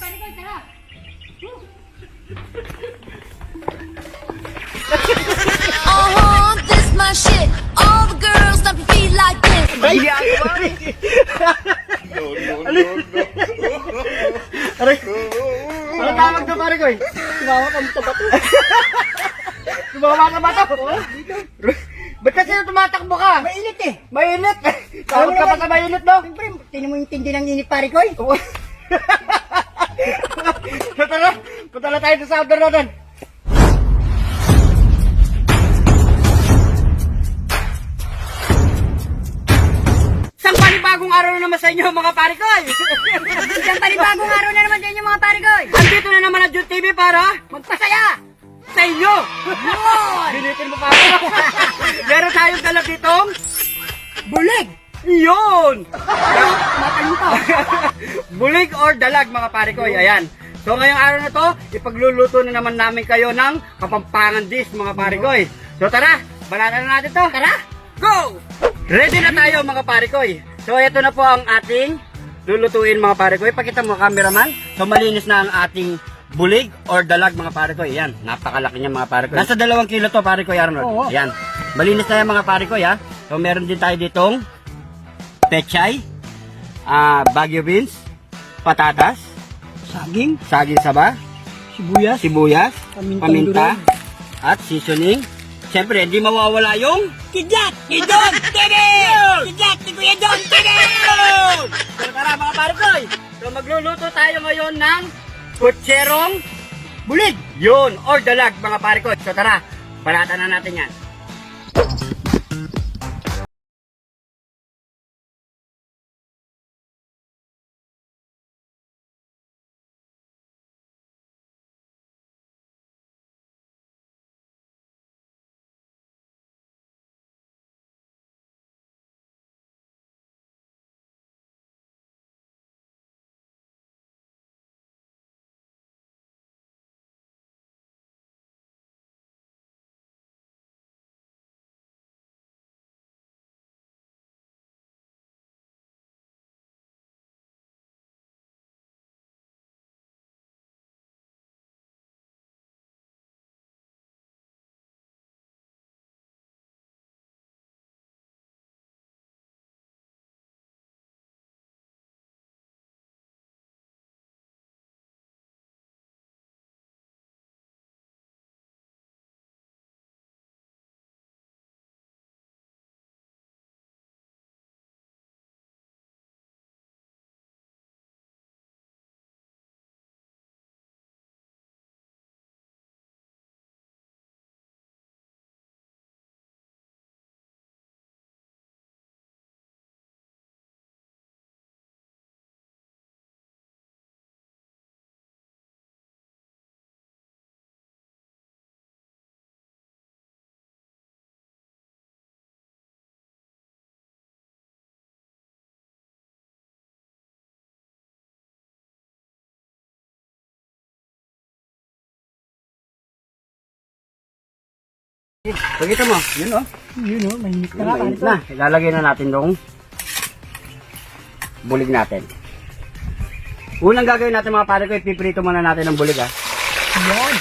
pare ko, tara. This my shit. All the girls love to feel like this. Ay! Aray! Ano tawag na pare ko eh? Tumawa ka mo sa bato. Tumama ka ba ito? Ba't kasi tumatakbo ka? Mainit eh. Mainit! Tawag ka pa sa mainit no? Siyempre, tinan mo yung tindi ng init pare ko eh. Tara! Punta na tayo sa outdoor natin! Isang panibagong araw na naman sa inyo mga pare ko! Isang panibagong araw na naman sa inyo mga pare ko eh. Andito na naman ang June TV para Magpasaya! sa inyo! Yun! Binitin mo pa ako! Meron tayong dala ditong Bulig! yun! Matalito! Bulig or dalag mga pare ko, ayan. So ngayong araw na to, ipagluluto na naman namin kayo ng kapampangan dish mga pare ko. So tara, balatan na natin to. Tara! Go! Ready na tayo mga pare ko. So ito na po ang ating lulutuin mga pare ko. Pakita mo cameraman. So malinis na ang ating bulig or dalag mga pare ko. Ayan, napakalaki niya mga pare ko. Nasa 2 kilo to pare ko, Arnold. Oo. Ayan. Malinis na yan mga pare ko, ya. So meron din tayo ditong pechay, Baguio beans, patatas, Saging, saging saba, sibuyas, sibuyas, Pamintang paminta, durog. at seasoning. Siyempre, hindi mawawala yung kidlat! Kidon! Tede! Kidlat! Ni Kuya Don! Tede! So tara mga pare ko. So magluluto tayo ngayon ng kutserong bulig. Yun, or dalag mga pare ko. So tara, balatan na natin yan. Pakita mo, yun o. Yun o, mainit na nga pare Mainit ko. na. Ilalagay na natin dong bulig natin. Unang gagawin natin mga pare ko, ipiprito muna natin ang bulig ha. Yan!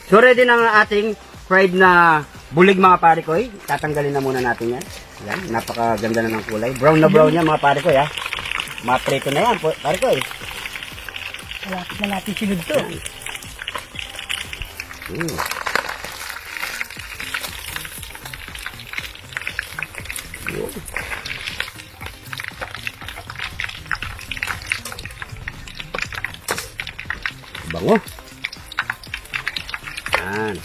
So ready na ang ating fried na bulig mga pare ko. Tatanggalin na muna natin yan. Yan, napakaganda na ng kulay. Brown na brown yan mga pare ko. Maprito na yan pare ko. Malapit na natin sinod to. Bango. Yan.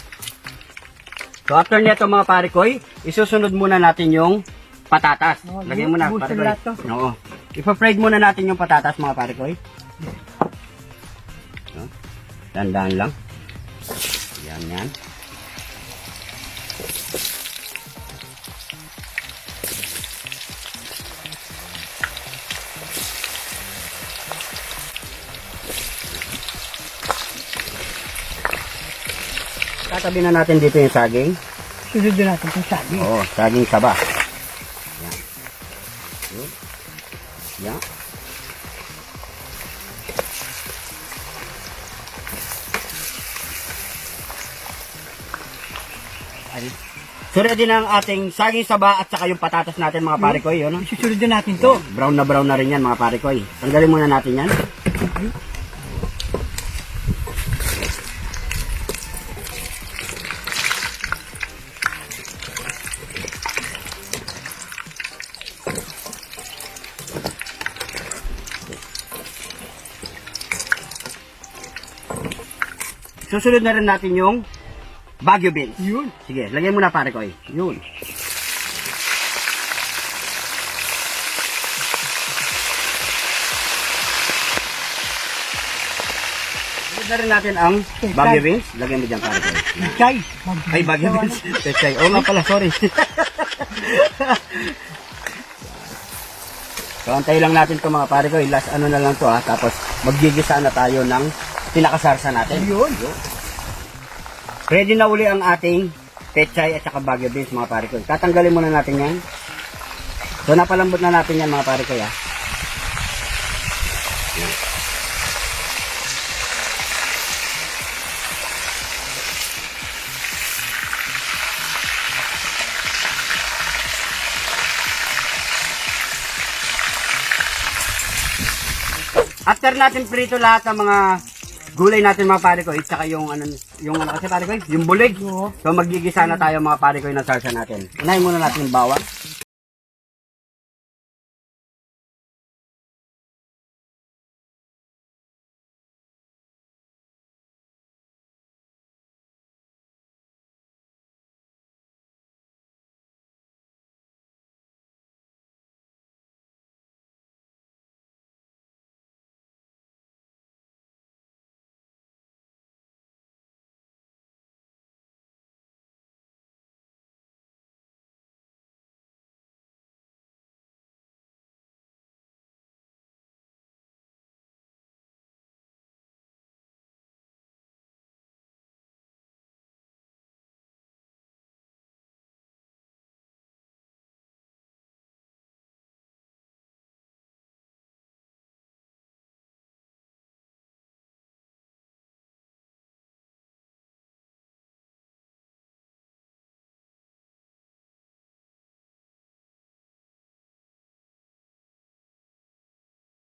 So after nito mga parikoy, isusunod muna natin yung patatas. Oh, Lagyan mo na buhos na parikoy. lahat to. Oo. Ipa-fried muna natin yung patatas mga parikoy. So, dandan lang. Yan. Tatabi na natin dito yung saging. Sunod na natin itong saging. Oo, saging saba. Yan. Yan. So ready na ang ating saging saba at saka yung patatas natin mga parikoy. Yun, no? Isusunod na natin to. Brown na rin yan mga parikoy. Tanggalin muna natin yan. Susunod na rin natin yung Baguio beans. Yun. Sige, lagyan mo na pare ko eh. Yun. Susunod na rin natin ang Baguio beans. Lagyan mo dyan pare ko. Chay. Ay, Baguio beans. Pechay. Oo nga pala, sorry. So, antay lang natin ito mga pare ko. Last ano na lang to ha. Tapos, maggigisa na tayo ng pinakasarsa natin. Yun. Ready na uli ang ating pechay at saka Baguio beans mga pare ko. Tatanggalin muna natin yan. So napalambot na natin yan mga pare ko ya. After natin prito lahat ng mga gulay natin mga pare ko, at saka yung ano kasi pare ko, yung bulig. So magigisa na tayo mga pare ko ng salsa natin. Unahin muna natin yung bawang.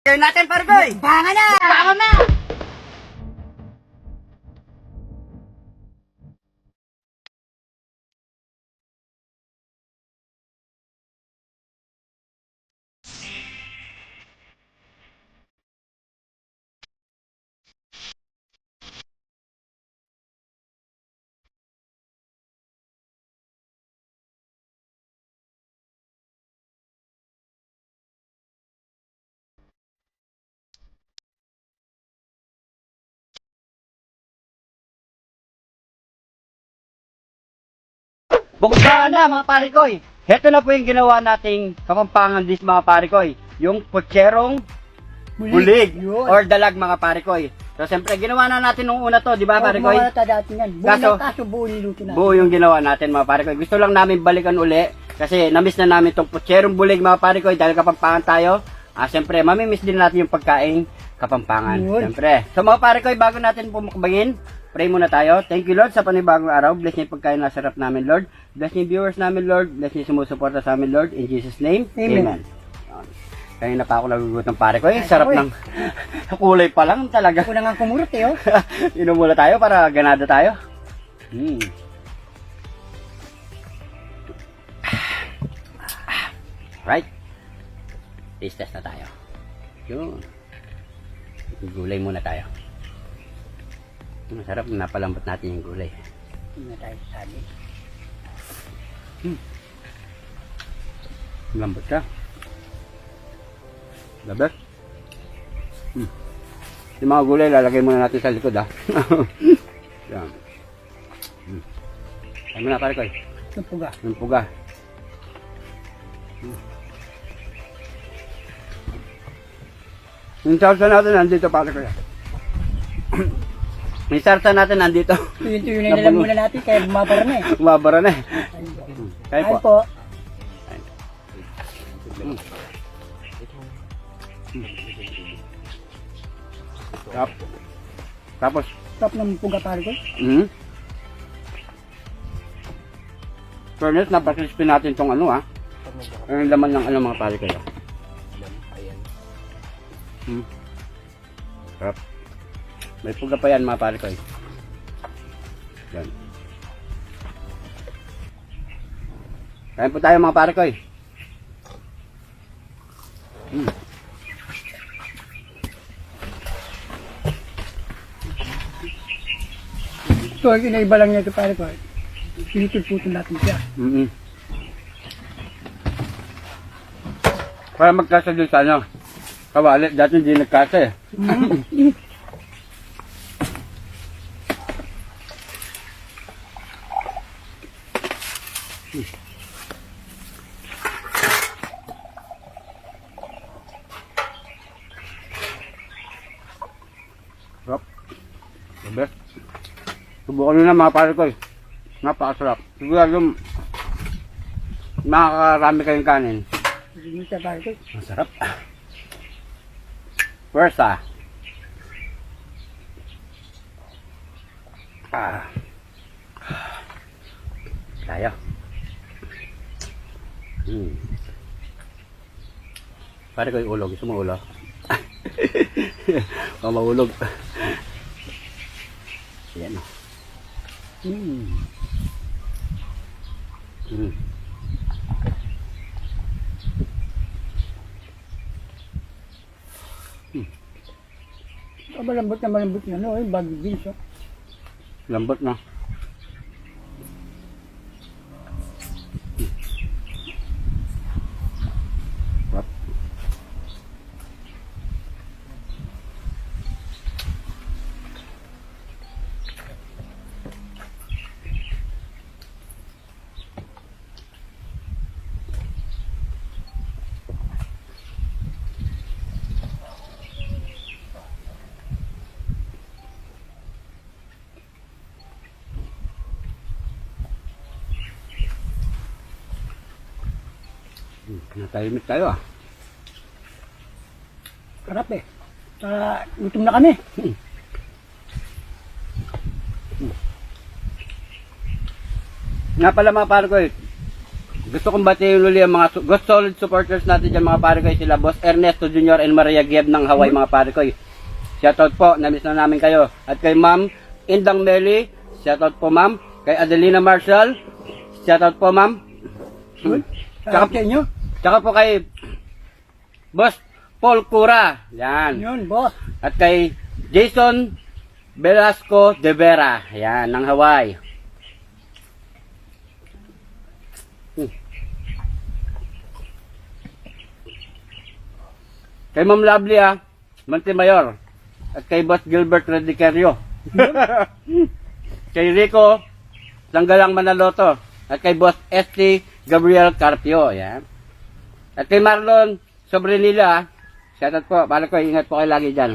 Gawin natin pare ko. Banga na! Baka na! Buksan na mga pare ko. Heto na po yung ginawa nating kapampangan dish mga pare ko. Yung putserong bulig Yun. or dalag mga pare ko. So siyempre ginawa na natin nung una to, di ba pare ko? Mga dati yan. Kaso buo niluto natin. Buo yung ginawa natin mga pare ko. Gusto lang namin balikan uli kasi namiss na namin tong putserong bulig mga pare ko dahil kapampangan tayo. Siyempre mamimiss din natin yung pagkain kapampangan. Yun. Siyempre. So mga pare ko, bago natin pumukbangin, pray muna tayo. Thank you Lord sa panibagong araw. Bless niyo yung pagkain na sarap namin Lord. Bless niyo yung viewers namin Lord. Bless niyo yung sumusuporta sa amin Lord. In Jesus name, Amen. Amen. Kanina pa ako nagugutom pare ko. Sarap ng kulay pa lang talaga. Ako na nga kumurot eh, oh. Inom muna tayo para ganado tayo. Right. Taste test na tayo. Yun. Gulay muna tayo. Masarap, napalambot natin yung gulay. Hindi na tayo sabi. Lambot ka. Labas. Yung mga gulay, lalagay muna natin sa likod, ha. Yan. Ano na, pare ko, eh. Yung puga. Yung puga. Yung sarsa natin nandito, pare ko. May sarsa natin nandito. Tuyo-tuyo na lang muna natin, kaya bumabara na eh. Bumabara na, eh. Kaya Ay po. po. Tapos, Top ng puga pare ko. fairness, napakrispy natin tong ano, ha. Ang laman ng ano, mga pare kayo. Sarap. May puga pa yan, mga pare kayo. Yan. Kain po tayo, mga pare kayo. So, inaiba lang niya ito pare ko. Pinutol-putol natin siya. Para magkasa doon sa ano, kawali. Dati hindi nagkasa, eh. Sarap. The best. Subukan nyo na, mga pare ko, eh. Napakasarap. Siguro makakarami kayong kanin. Hindi siya pare ko. Masarap. Pwersa. Tayo. Pare ko yung ulo. Gusto mo ulo? Kung maulog. Ayan o. Malambot na malambot na, no? Baggy beans, oh. Lambot na. Natahimik tayo, ah. Sarap eh. Gutom na kami. Nga pala, mga pare ko, eh. Gusto kong batiin uli ang mga good solid supporters natin dyan, mga pare ko, eh. Sila Boss Ernesto Jr. and Maria Gieb ng Hawaii, mga pare ko, eh. Shoutout po, namiss na namin kayo. At kay Ma'am Indang Meli, shoutout po, Ma'am. Kay Adelina Marshall, shoutout po, Ma'am. Sarap sa inyo. Tsaka po kay Boss Paul Cura. Yan. Yun, boss. At kay Jason Velasco de Vera. Yan, ng Hawaii. Kay Ma'am Lovely, Montemayor. At kay Boss Gilbert Redicario. Kay Rico Langgalang Manaloto. At kay Boss ST Gabriel Carpio. Yan. At kay Marlon Sobrenila, shoutout po. Pala ko, ingat po kayo lagi dyan.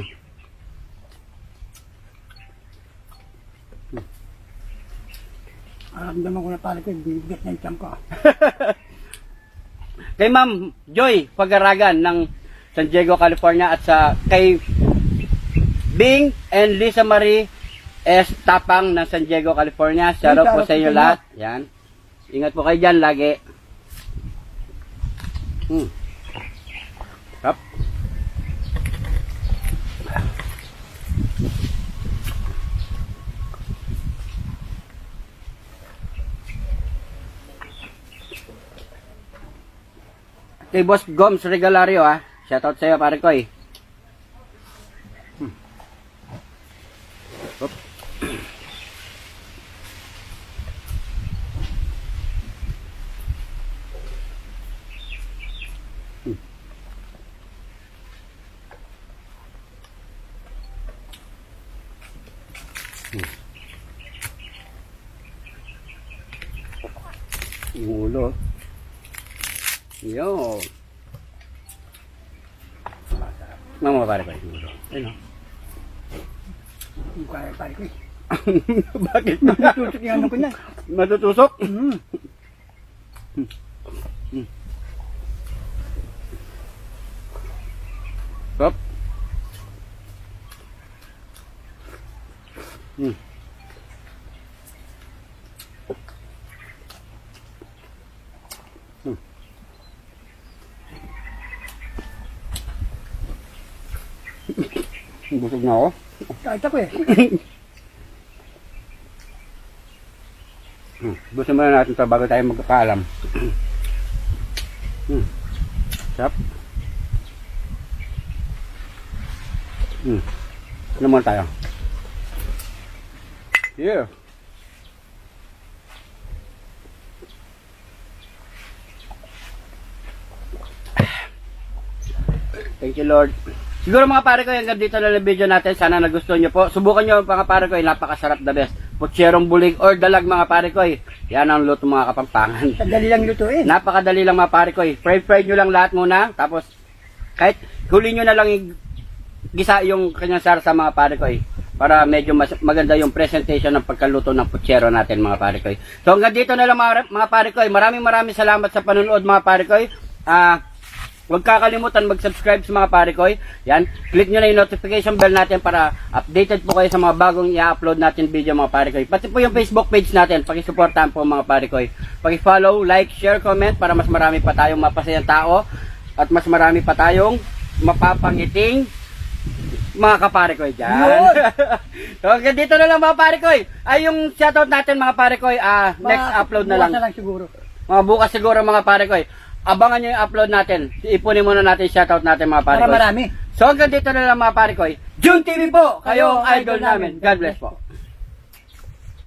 Aramdaman ko na pare ko, bibigat na yung tiyan ko. Kay Ma'am Joy Pagaragan ng San Diego, California. At kay Bing and Lisa Marie S. Tapang ng San Diego, California. Shoutout po sa inyo lahat. Yan. Ingat po kayo dyan lagi. Sarap. Kay Boss Goms Regalario ha. Shoutout sa iyo pare koy. Op. Ulo. Yo. Mama pare koy. Ulo. Ayun oh. Hindi ko kaya pare ko. Bakit? Natutusok yung ano ko na. Matutusok? Mm. Stop. Busog na ako. Kahit ako eh. Gusto muna natin ito bago tayo magkakaalam. Sarap. Ano muna tayo? Yeah. Thank you, Lord. Siguro mga pare ko, hanggang dito na lang video natin. Sana nagustuhan nyo po. Subukan nyo mga pare ko, napakasarap the best. Putserong bulig or dalag mga pare ko. Yan ang luto mga Kapampangan. Sadali lang lutuin. Napakadali lang mga pare ko. Fry nyo lang lahat muna. Tapos, kahit huli nyo na lang gisa yung kanyang sarsa mga pare ko. Para medyo maganda yung presentation ng pagkaluto ng putsero natin mga pare ko. So hanggang dito na lang mga pare ko. Maraming salamat sa panonood mga pare ko. Huwag kakalimutan mag-subscribe sa mga pare ko. Yan, click nyo na yung notification bell natin para updated po kayo sa mga bagong i-upload natin video mga pare ko. Pati po yung Facebook page natin, pakisuportahan po mga pare ko. Paki-follow, like, share, comment para mas marami pa tayong mapasayang tao at mas marami pa tayong mapapangiting mga kapare ko dyan. So hanggang dito na lang mga pare ko. Ay yung shoutout natin mga pare ko, next upload na lang. Bukas na lang siguro. Mga bukas siguro mga pare ko. Abangan nyo yung upload natin. Ipunin muna natin shoutout natin mga pare Para ko. marami. So hanggang dito na lang mga pare ko. June TV po, kayo ang idol namin. God bless po.